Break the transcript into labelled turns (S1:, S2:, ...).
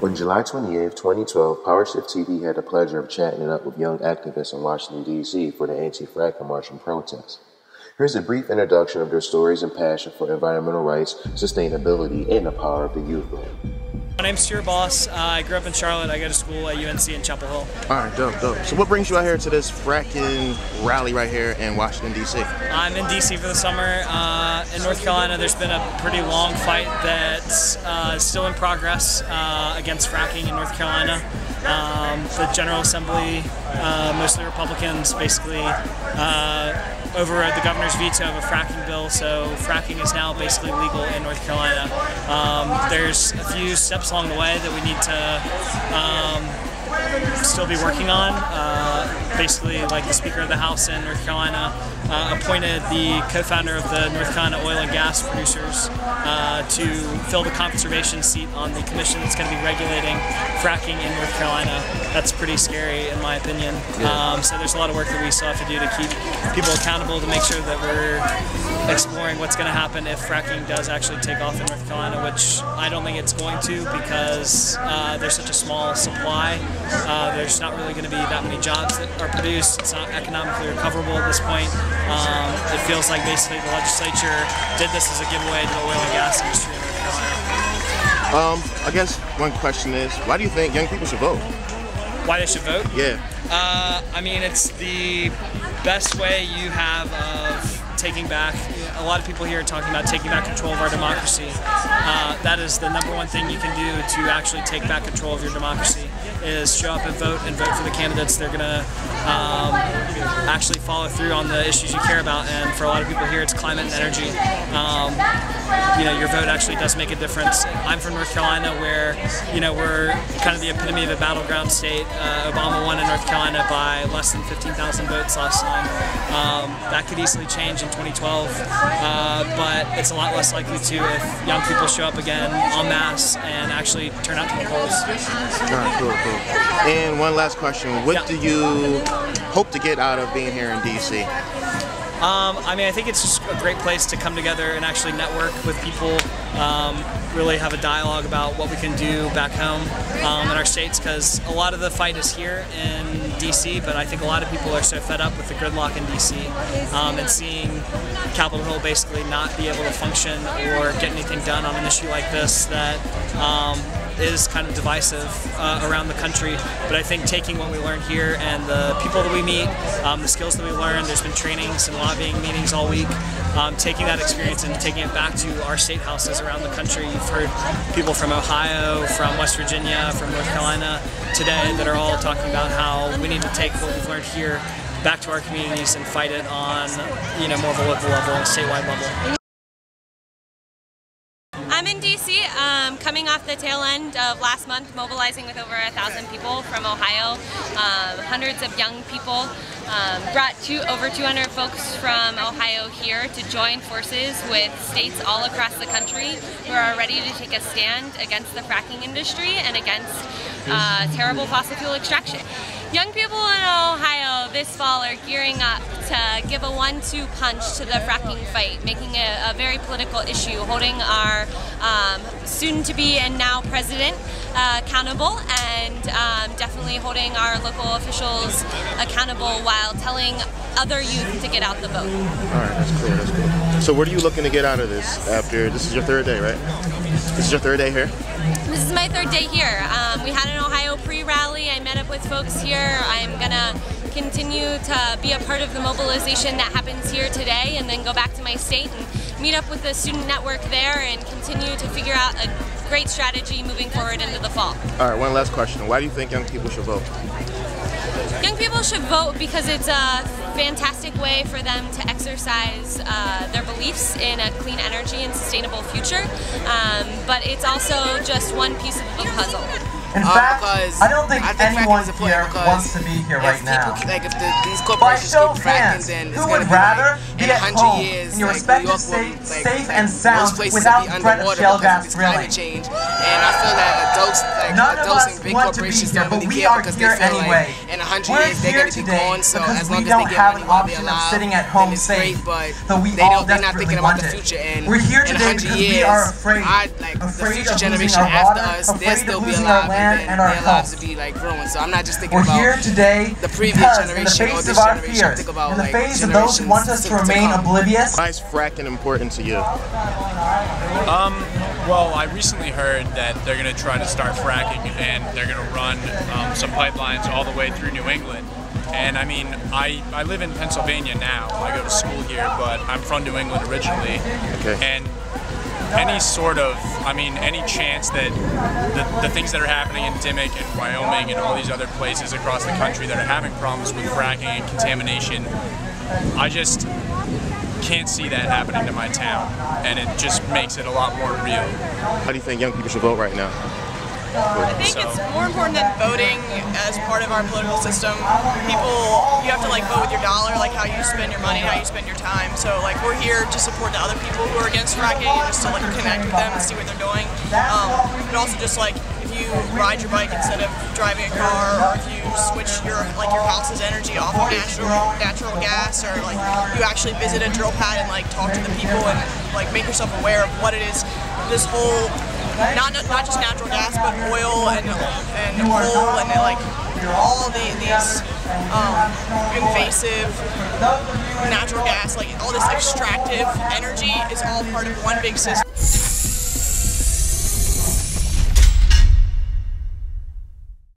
S1: On July 28, 2012, PowerShift TV had the pleasure of chatting it up with young activists in Washington, D.C. for the anti-fracking march and protest. Here's a brief introduction of their stories and passion for environmental rights, sustainability, and the power of the youth movement.
S2: My name's Stuart Boss. I grew up in Charlotte. I go to school at UNC in Chapel Hill.
S3: Alright, dope. So what brings you out here to this fracking rally right here in Washington, D.C.?
S2: I'm in D.C. for the summer. In North Carolina, there's been a pretty long fight that's still in progress against fracking in North Carolina. The General Assembly, mostly Republicans, basically overrode the governor's veto of a fracking bill, so fracking is now basically legal in North Carolina. There's a few steps along the way that we need to still be working on. Basically, like the Speaker of the House in North Carolina appointed the co-founder of the North Carolina oil and gas producers to fill the conservation seat on the commission that's going to be regulating fracking in North Carolina. That's pretty scary in my opinion. So there's a lot of work that we still have to do to keep people accountable, to make sure that we're exploring what's going to happen if fracking does actually take off in North Carolina, which I don't think it's going to, because there's such a small supply. There's not really going to be that many jobs that are produced. It's not economically recoverable at this point. It feels like basically the legislature did this as a giveaway to the oil and gas industry in North Carolina.
S3: I guess one question is, why do you think young people should vote?
S2: Why they should vote?
S3: Yeah.
S2: I mean, it's the best way you have of taking back. A lot of people here are talking about taking back control of our democracy. That is the number one thing you can do to actually take back control of your democracy, is show up and vote for the candidates that are going to actually follow through on the issues you care about. And for a lot of people here, it's climate and energy. You know, your vote actually does make a difference. I'm from North Carolina, where, you know, we're kind of the epitome of a battleground state. Obama won in North Carolina by less than 15,000 votes last time. That could easily change in 2012, but it's a lot less likely to if young people show up again en masse and actually turn out to the polls.
S3: Alright, cool. And one last question, what do you hope to get out of being here in D.C.?
S2: I mean, I think it's just a great place to come together and actually network with people, really have a dialogue about what we can do back home in our states, because a lot of the fight is here in D.C., but I think a lot of people are so fed up with the gridlock in D.C. And seeing Capitol Hill basically not be able to function or get anything done on an issue like this that is kind of divisive around the country. But I think taking what we learned here and the people that we meet, the skills that we learned, there's been trainings and lobbying meetings all week, taking that experience and taking it back to our state houses around the country. You've heard people from Ohio, from West Virginia, from North Carolina today that are all talking about how we need to take what we've learned here back to our communities and fight it on, you know, more of a local level and statewide level.
S4: I'm in D.C., coming off the tail end of last month, mobilizing with over 1,000 people from Ohio, hundreds of young people. Brought over 200 folks from Ohio here to join forces with states all across the country who are ready to take a stand against the fracking industry and against terrible fossil fuel extraction. Young people in Ohio this fall are gearing up to give a 1-2 punch to the fracking fight, making it a very political issue, holding our soon-to-be and now president accountable, and definitely holding our local officials accountable while telling other youth to get out the vote.
S3: Alright, that's cool. So what are you looking to get out of this after, this is your third day, right? This is your third day here?
S4: This is my third day here. We had an Ohio pre-rally. I met up with folks here. I'm gonna continue to be a part of the mobilization that happens here today, and then go back to my state and meet up with the student network there and continue to figure out a great strategy moving forward into the fall.
S3: Alright, one last question. Why do you think young people should vote?
S4: Young people should vote because it's a fantastic way for them to exercise their beliefs in a clean energy and sustainable future, but it's also just one piece of the puzzle.
S5: In fact,
S6: because
S5: I don't think anyone
S6: fracking is
S5: here
S6: important
S5: wants to be here right now.
S6: Like if these
S5: By
S6: corporations
S5: show
S6: keep
S5: of
S6: fracking,
S5: hands,
S6: then it's
S5: who
S6: going
S5: would
S6: to be
S5: rather
S6: like,
S5: be
S6: in
S5: at
S6: 100
S5: home
S6: years,
S5: in your
S6: like,
S5: respective
S6: New York
S5: state,
S6: will, like,
S5: safe and
S6: most
S5: sound,
S6: places
S5: without
S6: will be
S5: threat of
S6: underwater
S5: shell
S6: because
S5: gas
S6: of this
S5: drilling?
S6: climate change. And I feel that adults, like
S5: None of
S6: adults
S5: us
S6: and big
S5: want to be
S6: corporations
S5: here,
S6: don't
S5: but
S6: really
S5: we
S6: care
S5: are
S6: because
S5: here
S6: they feel
S5: anyway.
S6: like in 100
S5: We're
S6: years they're
S5: here
S6: going to be
S5: today
S6: gone. So
S5: because
S6: as
S5: we
S6: long as
S5: don't
S6: they get
S5: have
S6: money
S5: an
S6: while they're
S5: option of
S6: alive,
S5: sitting at
S6: then
S5: home
S6: it's
S5: safe.
S6: great. But
S5: So we
S6: they're
S5: all
S6: not
S5: desperately
S6: thinking about
S5: want
S6: the
S5: it.
S6: future. And
S5: We're here
S6: in
S5: today
S6: 100
S5: because
S6: years,
S5: we are afraid.
S6: the
S5: Afraid
S6: future
S5: of losing
S6: generation
S5: our
S6: after
S5: water,
S6: us, they'll
S5: afraid
S6: still
S5: of
S6: be
S5: losing
S6: alive,
S5: our land
S6: and
S5: and our
S6: their lives
S5: health.
S6: will be like ruined. So I'm not just thinking
S5: We're
S6: about
S5: here today
S6: the previous
S5: because in the
S6: generation or
S5: face
S6: this
S5: of our
S6: generation. I
S5: fears,
S6: think about
S5: in the
S6: like
S5: face of those who want us to remain
S6: come.
S5: oblivious.
S3: Why is fracking important to you?
S7: Well, I recently heard that they're going to try to start fracking and they're going to run some pipelines all the way through New England. And I mean, I live in Pennsylvania now. I go to school here, but I'm from New England originally.
S3: Okay.
S7: And any sort of, any chance that the things that are happening in Dimmock and Wyoming and all these other places across the country that are having problems with fracking and contamination, I just can't see that happening to my town, and it just makes it a lot more real.
S3: How do you think young people should vote right now?
S8: I think it's more important than voting as part of our political system. You have to like vote with your dollar, like how you spend your money, how you spend your time. So like we're here to support the other people who are against fracking and just to like connect with them and see what they're doing. But also just like if you ride your bike instead of driving a car, or if you switch your house's energy off of natural gas, or like you actually visit a drill pad and like talk to the people and like make yourself aware of what it is. This whole not just natural gas, but oil and coal and like all these invasive natural gas, like all this extractive energy is all part of one big system.